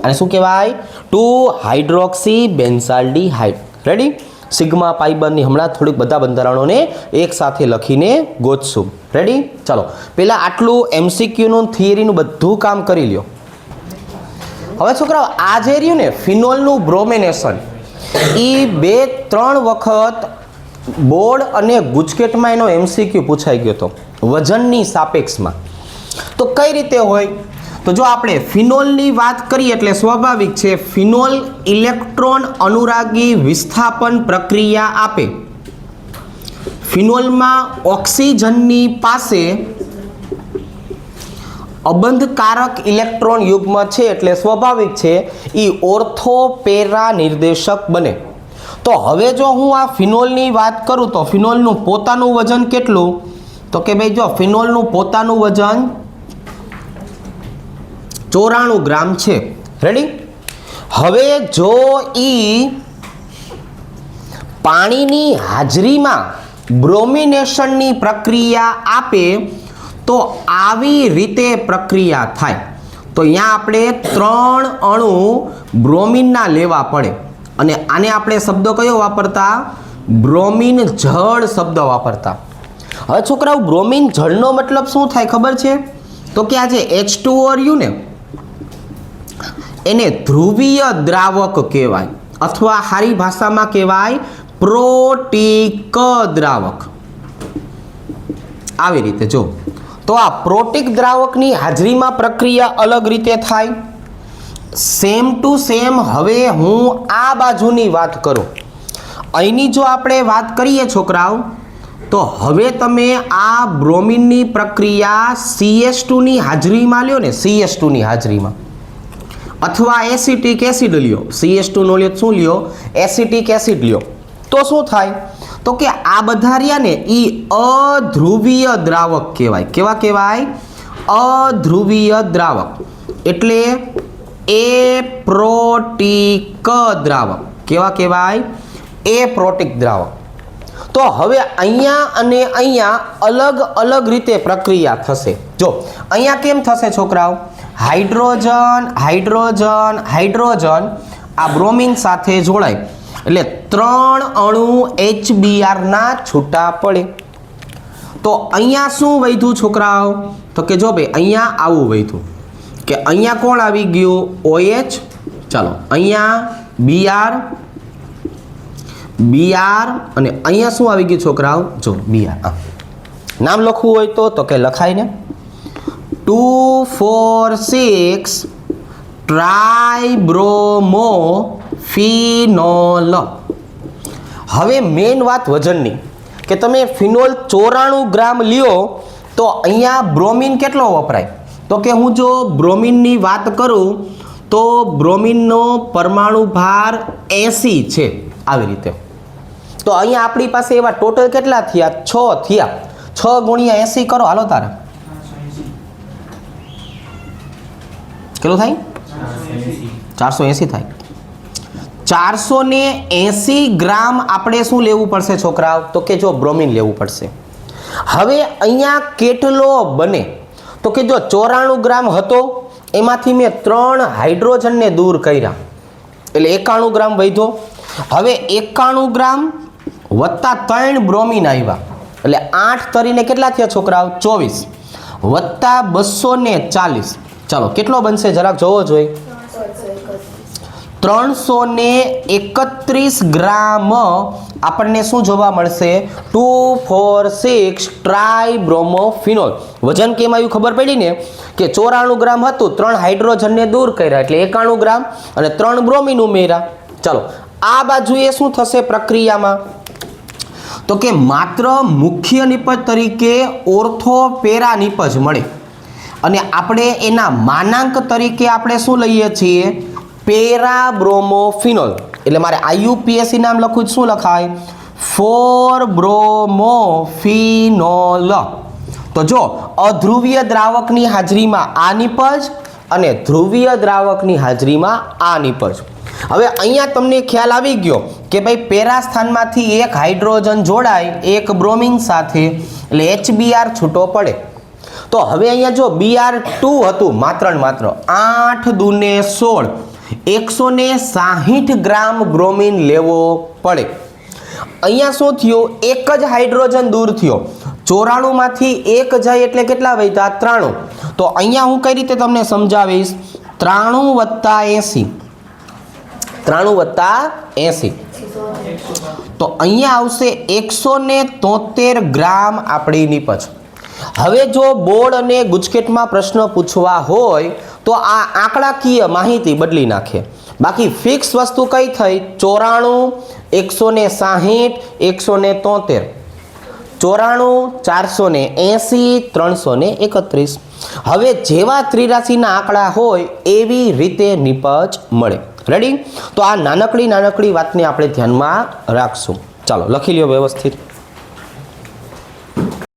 અને શું કહેવાય? 2-હાઇડ્રોક્સી બેન્ઝાલ્ડીહાઇડ. રેડી? સિગ્મા પાઇબરની હમણાં થોડીક બધા બંધારણોને એક સાથે લખીને ગોતશું. રેડી? ચાલો પહેલાં આટલું MCQનું થિયરીનું બધું કામ કરી લ્યો. હવે છોકરાઓ આ જે રહ્યું ને ફિનોલનું બ્રોમિનેશન, એ 2-3 વખત બોર્ડ અને ગુજકેટમાં એનો MCQ પૂછાઈ ગયો હતો વજનની સાપેક્ષમાં. તો કઈ રીતે હોય? તો જો આપણે ફિનોલની વાત કરીએ એટલે સ્વાભાવિક છે ફિનોલ ઇલેક્ટ્રોન અનુરાગી વિસ્થાપન પ્રક્રિયા આપે. ફિનોલમાં ઓક્સિજનની પાસે અબંધકારક ઇલેક્ટ્રોન યુગ્મ છે એટલે સ્વાભાવિક છે એ ઓર્થો પેરા નિર્દેશક બને. તો હવે જો હું આ ફિનોલની વાત કરું તો ફિનોલનું પોતાનું વજન કેટલું? તો કે ભાઈ જો ફિનોલનું પોતાનું વજન 94 ગ્રામ છે. રેડી? હવે જો પાણીની હાજરીમાં બ્રોમિનેશનની પ્રક્રિયા આપે તો આવી રીતે પ્રક્રિયા થાય. તો અહીંયા આપણે 3 અણુ બ્રોમિનના લેવા પડે અને આને આપણે શબ્દ કયો વાપરતા? બ્રોમિન જળ શબ્દ વાપરતા. હવે છોકરાઓ બ્રોમિન જળનો મતલબ શું થાય ખબર છે? તો કે આ જે H2O રહ્યું ને એને ધ્રુવીય દ્રાવક કહેવાય અથવા સારી ભાષામાં કહેવાય પ્રોટીક દ્રાવક. આવી રીતે જો તો આ પ્રોટીક દ્રાવકની હાજરીમાં પ્રક્રિયા અલગ રીતે થાય. સેમ ટુ સેમ હવે હું આ બાજુની વાત કરું. અહીંની જો આપણે વાત કરીએ છોકરાઓ તો હવે તમે આ બ્રોમિનની પ્રક્રિયા CH2ની હાજરીમાં લ્યો ને, CH2ની હાજરીમાં અથવા એસિટિક એસિડ લ્યો. CH2 નો લ્યો શું લ્યો? એસિટિક એસિડ લ્યો. તો શું થાય? તો કે આ બધા રહ્યા ને એ અધ્રુવીય દ્રાવક કહેવાય. કેવા કહેવાય? અધ્રુવીય દ્રાવક. એટલે એપ્રોટીક દ્રાવક. કેવા કહેવાય? એપ્રોટીક દ્રાવક. તો હવે અહીંયા અને અહીંયા અલગ અલગ રીતે પ્રક્રિયા થશે. જો અહીંયા કેમ થશે છોકરાઓ? હાઇડ્રોજન હાઇડ્રોજન હાઇડ્રોજન આ બ્રોમિન સાથે જોડાય એટલે 3 અણુ HBr ના છૂટા પડે. તો અહીંયા શું વધ્યું છોકરાઓ? તો કે જો ભાઈ અહીંયા આવું વધ્યું કે અહીંયા કોણ આવી ગયું? OH. ચાલો અહીંયા Br Br અને અહીંયા શું આવી ગયું છોકરાઓ? જો Br. નામ લખવું હોય તો કે લખાય ને 2,4,6 ટ્રાઇબ્રોમોફિનોલ. હવે મેઇન વાત વજનની કે તમે ફિનોલ 94 ગ્રામ લ્યો તો અહીંયા બ્રોમિન કેટલો વપરાય? તો કે હું જો બ્રોમિનની વાત કરું તો બ્રોમિનનો પરમાણુ ભાર 80 છે. આવી રીતે તો અહીંયા આપણી પાસે એવા ટોટલ કેટલા થયા? 6 થયા. 6 ગુણ્યા 80 કરો હાલો તારે કેટલું થાય? 480 થાય. 480 ગ્રામ આપણે શું લેવું પડશે છોકરાઓ? તો કે જો બ્રોમિન લેવું પડશે. હવે અહીંયા કેટલો બને? તો કે જો 94 ગ્રામ હતો એમાંથી મેં 3 હાઇડ્રોજનને દૂર કર્યા એટલે 91 ગ્રામ વધ્યો. હવે 91 ગ્રામ વત્તા 3 બ્રોમિન આવ્યા એટલે 8 તરીને કેટલા થયા છોકરાઓ? 24 વત્તા 240. ચાલો કેટલો બનશે જરાક જોવો જોઈએ. 331 ગ્રામ આપણને શું જોવા મળશે? 2,4,6 ટ્રાઇબ્રોમોફિનોલ. વજન કેમ આવ્યું ખબર પડી ને કે 94 ગ્રામ હતું, 3 હાઇડ્રોજનને દૂર કર્યા એટલે 91 ગ્રામ અને 3 બ્રોમિન ઉમેર્યા. ચાલો આ બાજુએ શું થશે પ્રક્રિયામાં? તો કે માત્ર મુખ્ય નિપજ તરીકે ઓર્થો પેરા નિપજ મળે અને આપણે એના માનાંક તરીકે આપણે શું લઈએ છીએ? પેરા બ્રોમોફિનોલ. એટલે મારે IUPAC નામ લખવું શું લખાય? 4 બ્રોમોફિનોલ. તો જો અધ્રુવીય દ્રાવકની હાજરીમાં આ નિપજ અને ધ્રુવીય દ્રાવકની હાજરીમાં આ નિપજ. હવે અહીંયા તમને ખ્યાલ આવી ગયો કે ભાઈ પેરા સ્થાનમાંથી એક હાઇડ્રોજન જોડાય એક બ્રોમિન સાથે એટલે HBr છૂટો પડે. તો હવે અહીંયા જો Br2 હતું માત્ર 8 દૂને 16 160 ગ્રામ બ્રોમિન લેવો પડે. અહીંયા શું થયું? એક જ હાઇડ્રોજન દૂર થયો. 94 માંથી એક જાય એટલે કેટલા વધ્યા? 93. તો અહીંયા હું કઈ રીતે તમને સમજાવીશ? 93 વત્તા 80. 93 વત્તા 80 તો અહીંયા આવશે 173 ગ્રામ આપણી નિપજ. હવે જો બોર્ડ અને ગુજકેટમાં પ્રશ્ન પૂછવા હોય તો આ આંકડાકીય માહિતી બદલી નાખે. બાકી ફિક્સ વસ્તુ કઈ થઈ? 94 160 173 94 480 331. હવે જેવા ત્રિરાશીના આંકડા હોય એવી રીતે નિપજ મળે. રેડી? તો આ નાનકડી વાતને આપણે ધ્યાનમાં રાખશું. ચાલો લખી લ્યો વ્યવસ્થિત.